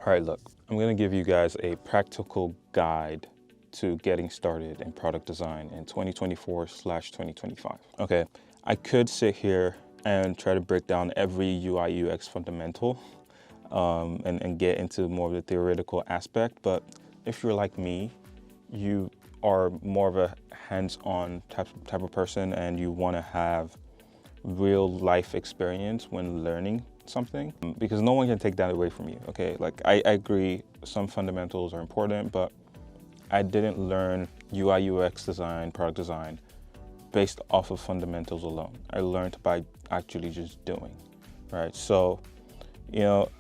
All right, look, I'm gonna give you guys a practical guide to getting started in product design in 2024/2025. Okay, I could sit here and try to break down every UI UX fundamental and get into more of the theoretical aspect, but if you're like me, you are more of a hands-on type of person and you wanna have real life experience when learning something, because no one can take that away from you. Okay, like I agree some fundamentals are important, but I didn't learn UI UX design, product design based off of fundamentals alone. I learned by actually just doing, right? So, you know,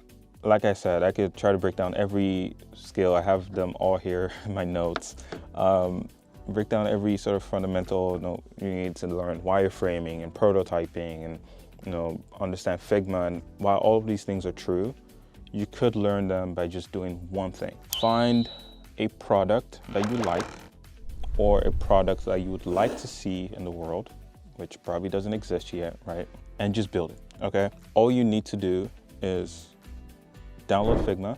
like I said, I could try to break down every skill. I have them all here in my notes. Break down every sort of fundamental, you need to learn wireframing and prototyping and, understand Figma. And while all of these things are true, you could learn them by just doing one thing. Find a product that you like or a product that you would like to see in the world, which probably doesn't exist yet, right? And just build it, okay? All you need to do is download Figma,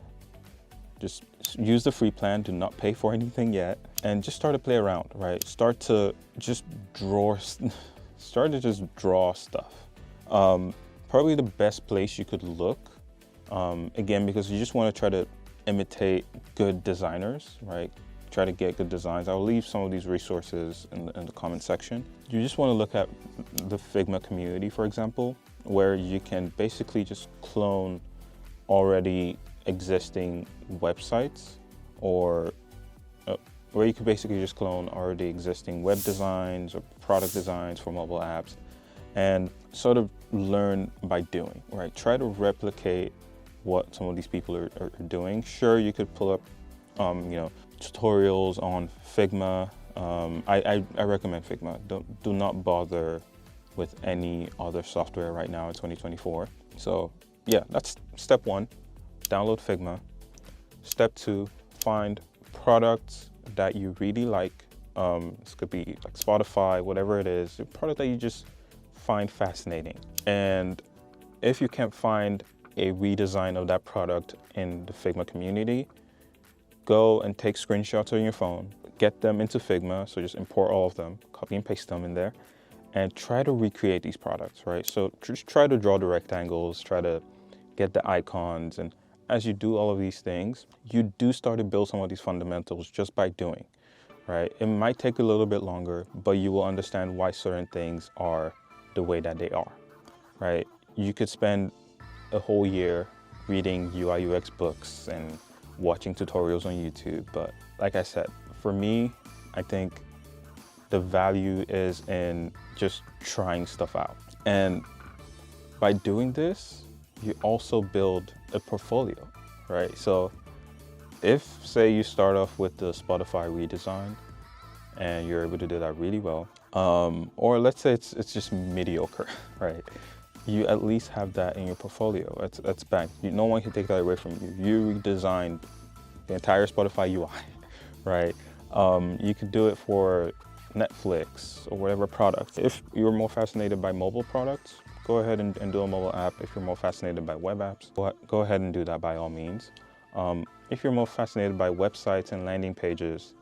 just use the free plan, do not pay for anything yet, and just start to play around, right? Start to just draw stuff. Probably the best place you could look, again, because you just want to try to imitate good designers, right? Try to get good designs. I'll leave some of these resources in the comment section. You just want to look at the Figma community, for example, where you can basically just clone already existing websites, or where you could basically just clone already existing web designs or product designs for mobile apps and sort of learn by doing, right? Try to replicate what some of these people are doing. Sure, you could pull up, tutorials on Figma. I recommend Figma. Do not bother with any other software right now in 2024. So yeah, that's step one, download Figma. Step two, find products that you really like. This could be like Spotify, whatever it is, a product that you just find fascinating. And if you can't find a redesign of that product in the Figma community, go and take screenshots on your phone, get them into Figma, so just import all of them, copy and paste them in there, and try to recreate these products, right? So just try to draw the rectangles, try to get the icons, and as you do all of these things, you do start to build some of these fundamentals just by doing, right? It might take a little bit longer, but you will understand why certain things are the way that they are, right? You could spend a whole year reading UI UX books and watching tutorials on YouTube, but like I said, for me, I think the value is in just trying stuff out. And by doing this, you also build a portfolio, right? So if, say, you start off with the Spotify redesign and you're able to do that really well, or let's say it's just mediocre, right? You at least have that in your portfolio. That's banked. No one can take that away from you. You redesigned the entire Spotify UI, right? You could do it for Netflix or whatever product. If you're more fascinated by mobile products, go ahead and do a mobile app. If you're more fascinated by web apps, go ahead and do that by all means. If you're more fascinated by websites and landing pages,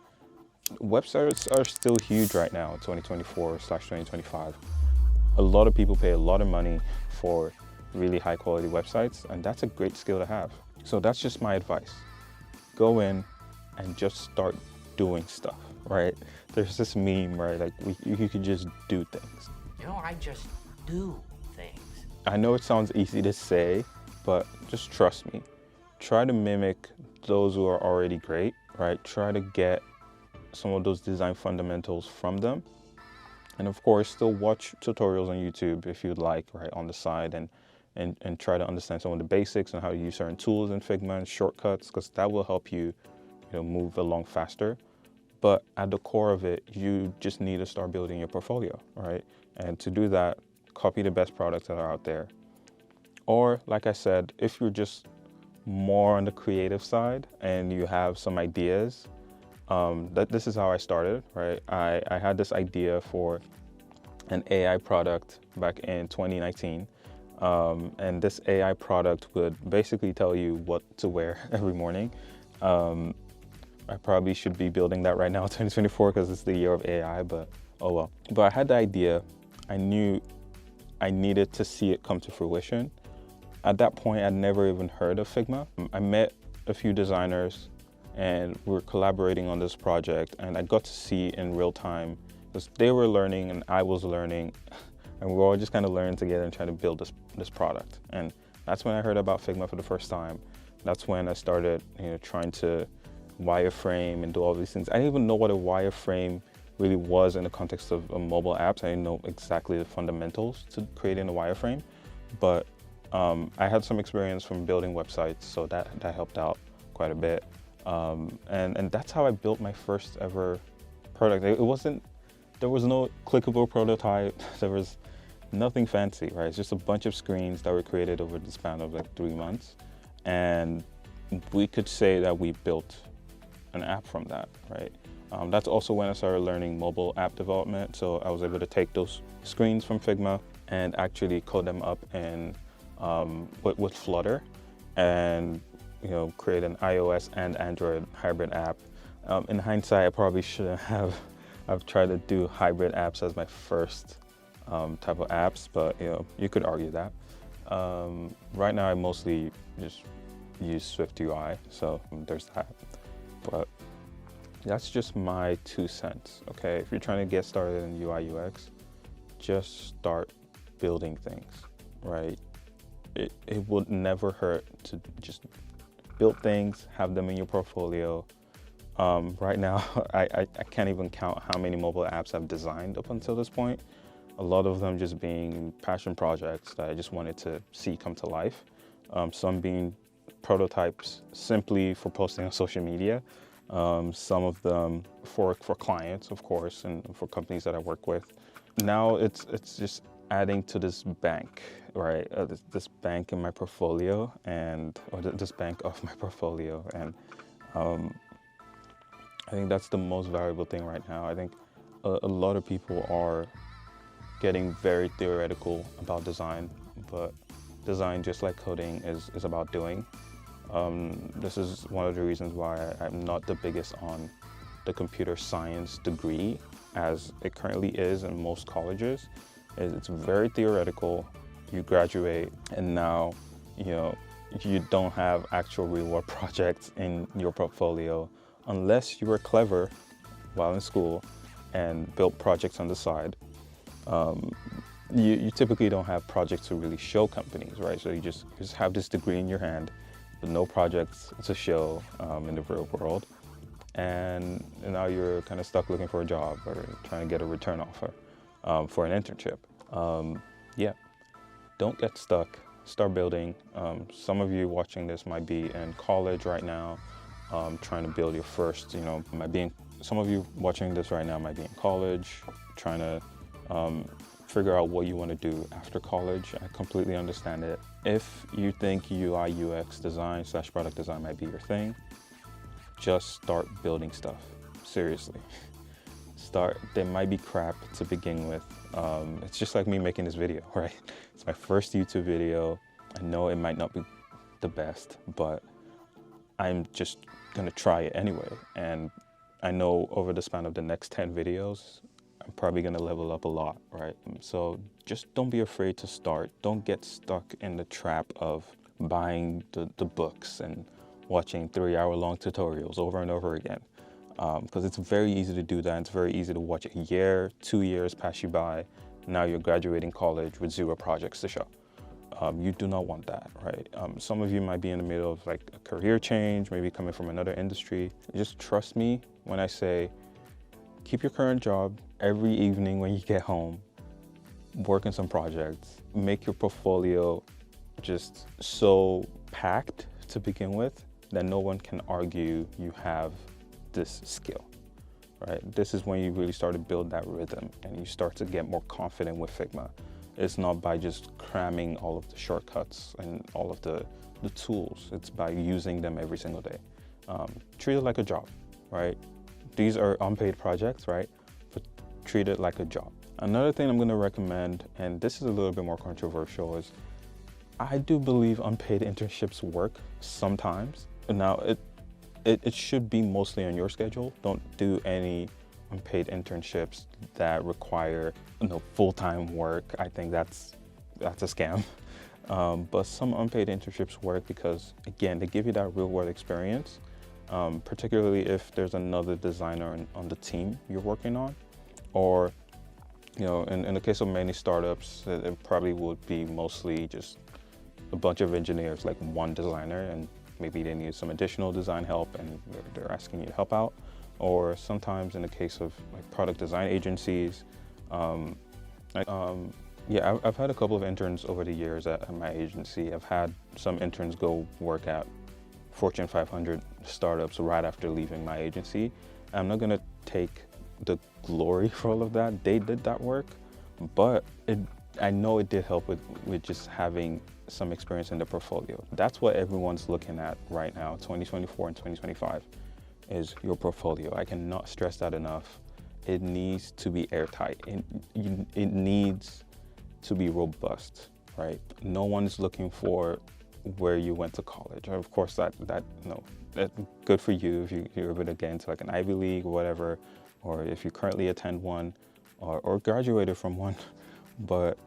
websites are still huge right now, 2024/2025. A lot of people pay a lot of money for really high quality websites, and that's a great skill to have. So that's just my advice. Go in and just start doing stuff, right? There's this meme, right? Like you could just do things. I just do things. I know it sounds easy to say, but just trust me. Try to mimic those who are already great, right? Try to get some of those design fundamentals from them. And of course, still watch tutorials on YouTube if you'd like, right, on the side, and try to understand some of the basics and how to use certain tools in Figma and shortcuts, because that will help you, move along faster. But at the core of it, you just need to start building your portfolio, right? And to do that, copy the best products that are out there. Or, like I said, if you're just more on the creative side and you have some ideas, this is how I started, right? I had this idea for an AI product back in 2019. And this AI product would basically tell you what to wear every morning. I probably should be building that right now, 2024, because it's the year of AI, but oh well. But I had the idea. I knew I needed to see it come to fruition. At that point, I'd never even heard of Figma. I met a few designers and we were collaborating on this project, and I got to see in real time, because they were learning and I was learning, and we were all just kind of learning together and trying to build this product. And that's when I heard about Figma for the first time. That's when I started, trying to wireframe and do all these things. I didn't even know what a wireframe really was in the context of mobile apps. I didn't know exactly the fundamentals to creating a wireframe, but I had some experience from building websites, so that helped out quite a bit. And that's how I built my first ever product. There was no clickable prototype. There was nothing fancy, right? It's just a bunch of screens that were created over the span of like 3 months. And we could say that we built an app from that, right? That's also when I started learning mobile app development. So I was able to take those screens from Figma and actually code them up in with Flutter, and create an iOS and Android hybrid app. In hindsight, I probably shouldn't have. I've tried to do hybrid apps as my first type of apps, but you could argue that. Right now, I mostly just use Swift UI, so there's that. But that's just my 2 cents. Okay, if you're trying to get started in UI UX, just start building things, right? It would never hurt to just build things, have them in your portfolio. Right now, I can't even count how many mobile apps I've designed up until this point. A lot of them just being passion projects that I just wanted to see come to life. Some being prototypes simply for posting on social media. Some of them for clients, of course, and for companies that I work with. Now it's just adding to this bank, right? This bank in my portfolio, this bank of my portfolio, and I think that's the most valuable thing right now. I think a lot of people are getting very theoretical about design, but design, just like coding, is about doing. This is one of the reasons why I'm not the biggest on the computer science degree as it currently is in most colleges. It's very theoretical. You graduate and now, you don't have actual real world projects in your portfolio unless you were clever while in school and built projects on the side. You typically don't have projects to really show companies, right? So you just have this degree in your hand with no projects to show in the real world. And now you're kind of stuck looking for a job or trying to get a return offer for an internship. Yeah, don't get stuck. Start building. Some of you watching this might be in college right now, trying to build your first, some of you watching this right now might be in college, trying to figure out what you want to do after college. I completely understand it. If you think UI UX design / product design might be your thing, just start building stuff. Seriously. There might be crap to begin with. It's just like me making this video, right? It's my first YouTube video. I know it might not be the best, but I'm just gonna try it anyway. And I know over the span of the next 10 videos, I'm probably gonna level up a lot, right? So just don't be afraid to start. Don't get stuck in the trap of buying the books and watching 3-hour-long tutorials over and over again. Because it's very easy to do that. It's very easy to watch a year, 2 years pass you by. Now you're graduating college with 0 projects to show. You do not want that, right? Some of you might be in the middle of like a career change, maybe coming from another industry. Just trust me when I say, keep your current job. Every evening when you get home, work on some projects. Make your portfolio just so packed to begin with that no one can argue you have this skill, right? This is when you really start to build that rhythm and you start to get more confident with Figma. It's not by just cramming all of the shortcuts and all of the tools. It's by using them every single day. Treat it like a job, right? These are unpaid projects, right? But treat it like a job. Another thing I'm gonna recommend, and this is a little bit more controversial, is I do believe unpaid internships work sometimes. Now, it should be mostly on your schedule. Don't do any unpaid internships that require full-time work. I think that's a scam. But some unpaid internships work because, again, they give you that real-world experience, particularly if there's another designer on the team you're working on, or in the case of many startups, it probably would be mostly just a bunch of engineers, like one designer, and maybe they need some additional design help and they're asking you to help out. Or sometimes in the case of like product design agencies, yeah, I've had a couple of interns over the years at my agency. I've had some interns go work at Fortune 500 startups right after leaving my agency. I'm not gonna take the glory for all of that. They did that work, but I know it did help with just having some experience in the portfolio. That's what everyone's looking at right now, 2024 and 2025, is your portfolio. I cannot stress that enough. It needs to be airtight. It needs to be robust, right? No one's looking for where you went to college. Of course, that's good for you if you're able to get into like an Ivy League or whatever, or if you currently attend one or graduated from one. But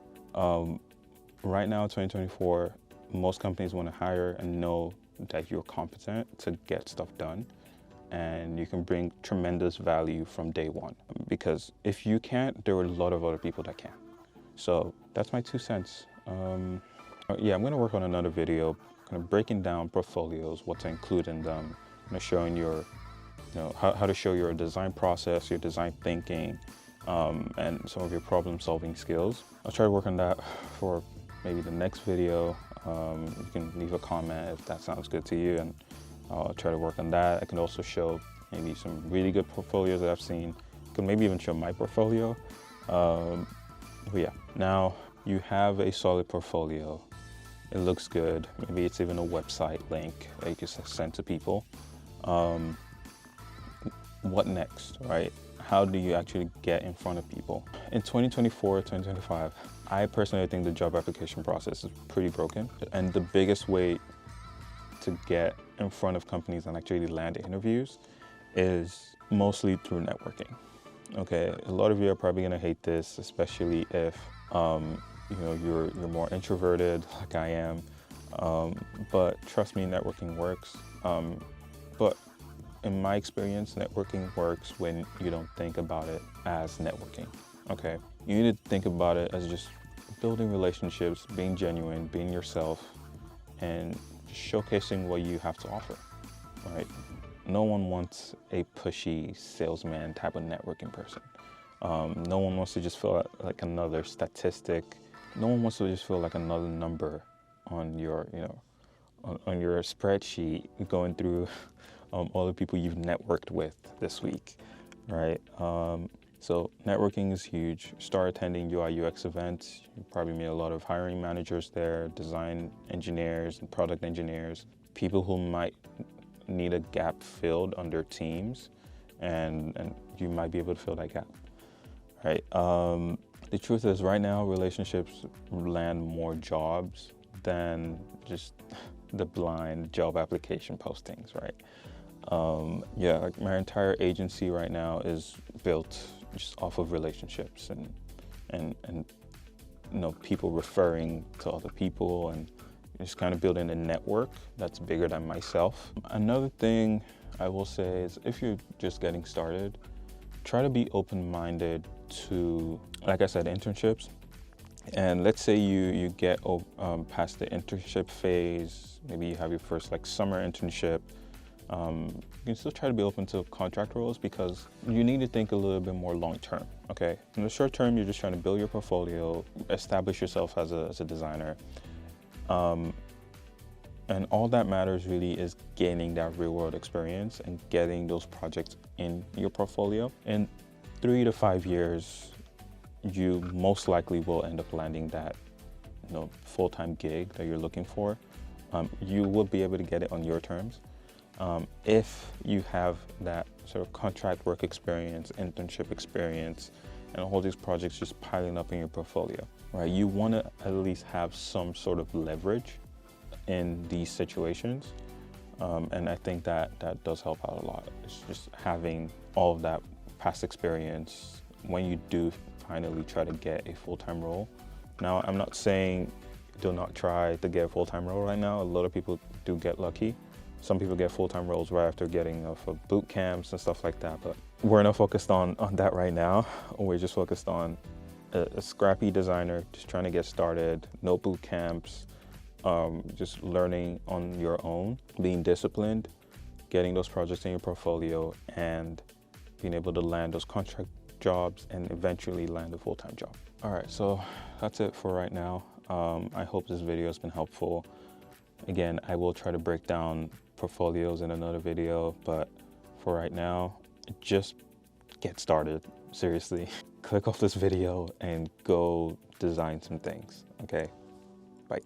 right now, 2024, most companies want to hire and know that you're competent to get stuff done, and you can bring tremendous value from day one. Because if you can't, there are a lot of other people that can. So that's my 2 cents. Yeah, I'm gonna work on another video, kind of breaking down portfolios, what to include in them, showing how to show your design process, your design thinking, and some of your problem-solving skills. I'll try to work on that for maybe the next video. You can leave a comment if that sounds good to you, and I'll try to work on that. I can also show maybe some really good portfolios that I've seen. I can maybe even show my portfolio. But yeah, now you have a solid portfolio. It looks good. Maybe it's even a website link that you can send to people. What next, right? How do you actually get in front of people? In 2024, 2025, I personally think the job application process is pretty broken. And the biggest way to get in front of companies and actually land interviews is mostly through networking. Okay, a lot of you are probably gonna hate this, especially if you're more introverted like I am. But trust me, networking works. But in my experience, networking works when you don't think about it as networking. Okay, you need to think about it as just building relationships, being genuine, being yourself, and showcasing what you have to offer. Right? No one wants a pushy salesman type of networking person. No one wants to just feel like another statistic. No one wants to just feel like another number on your, on your spreadsheet, going through all the people you've networked with this week, right? So networking is huge. Start attending UI UX events. You probably meet a lot of hiring managers there, design engineers and product engineers, people who might need a gap filled on their teams, and you might be able to fill that gap, right? The truth is, right now, relationships land more jobs than just the blind job application postings, right? Yeah, like my entire agency right now is built just off of relationships and people referring to other people, and just kind of building a network that's bigger than myself. Another thing I will say is, if you're just getting started, try to be open-minded to, like I said, internships. And let's say you get past the internship phase, maybe you have your first summer internship. You can still try to be open to contract roles, because you need to think a little bit more long-term, okay? In the short term, you're just trying to build your portfolio, establish yourself as a designer. And all that matters really is gaining that real-world experience and getting those projects in your portfolio. In 3 to 5 years, you most likely will end up landing that full-time gig that you're looking for. You will be able to get it on your terms. If you have that sort of contract work experience, internship experience, and all these projects just piling up in your portfolio. right? You want to at least have some sort of leverage in these situations. And I think that does help out a lot. It's just having all of that past experience when you do finally try to get a full-time role. Now, I'm not saying do not try to get a full-time role right now. A lot of people do get lucky. Some people get full-time roles right after getting for boot camps and stuff like that, but we're not focused on that right now. We're just focused on a scrappy designer, just trying to get started, no boot camps, just learning on your own, being disciplined, getting those projects in your portfolio, and being able to land those contract jobs and eventually land a full-time job. All right, so that's it for right now. I hope this video has been helpful. Again, I will try to break down portfolios in another video, but for right now, just get started, seriously. Click off this video and go design some things, okay?